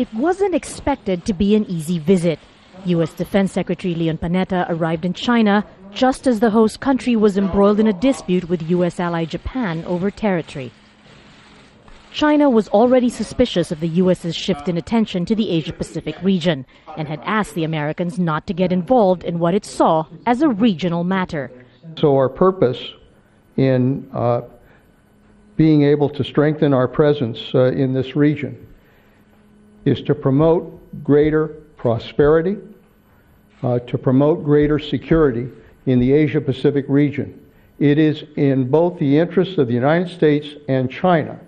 It wasn't expected to be an easy visit. U.S. Defense Secretary Leon Panetta arrived in China just as the host country was embroiled in a dispute with U.S. ally Japan over territory. China was already suspicious of the U.S.'s shift in attention to the Asia-Pacific region and had asked the Americans not to get involved in what it saw as a regional matter. So our purpose in being able to strengthen our presence in this region is to promote greater prosperity, to promote greater security in the Asia-Pacific region. It is in both the interests of the United States and China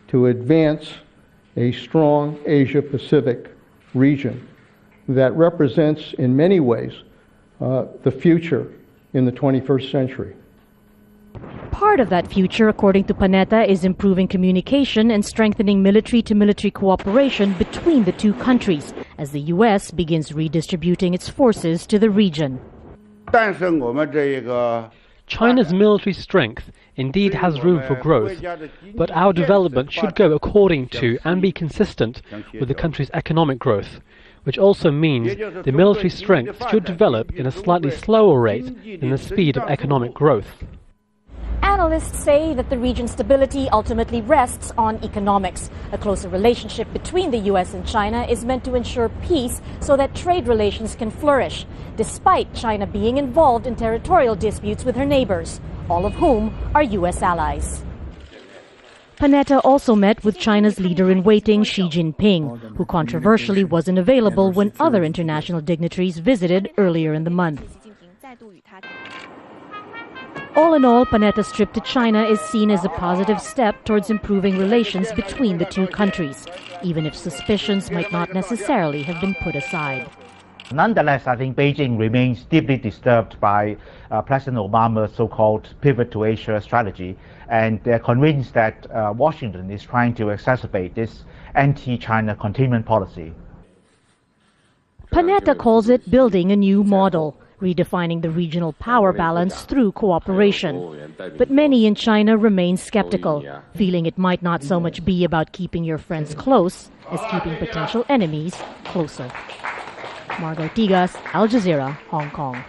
to advance a strong Asia-Pacific region that represents, in many ways, the future in the 21st century. Part of that future, according to Panetta, is improving communication and strengthening military-to-military cooperation between the two countries as the U.S. begins redistributing its forces to the region. China's military strength indeed has room for growth, but our development should go according to and be consistent with the country's economic growth, which also means the military strength should develop in a slightly slower rate than the speed of economic growth. Analysts say that the region's stability ultimately rests on economics. A closer relationship between the U.S. and China is meant to ensure peace so that trade relations can flourish, despite China being involved in territorial disputes with her neighbors, all of whom are U.S. allies. Panetta also met with China's leader-in-waiting Xi Jinping, who controversially wasn't available when other international dignitaries visited earlier in the month. All in all, Panetta's trip to China is seen as a positive step towards improving relations between the two countries, even if suspicions might not necessarily have been put aside. Nonetheless, I think Beijing remains deeply disturbed by President Obama's so-called pivot to Asia strategy, and they're convinced that Washington is trying to exacerbate this anti-China containment policy. Panetta calls it building a new model, redefining the regional power balance through cooperation. But many in China remain skeptical, feeling it might not so much be about keeping your friends close as keeping potential enemies closer. Margo Tigas, Al Jazeera, Hong Kong.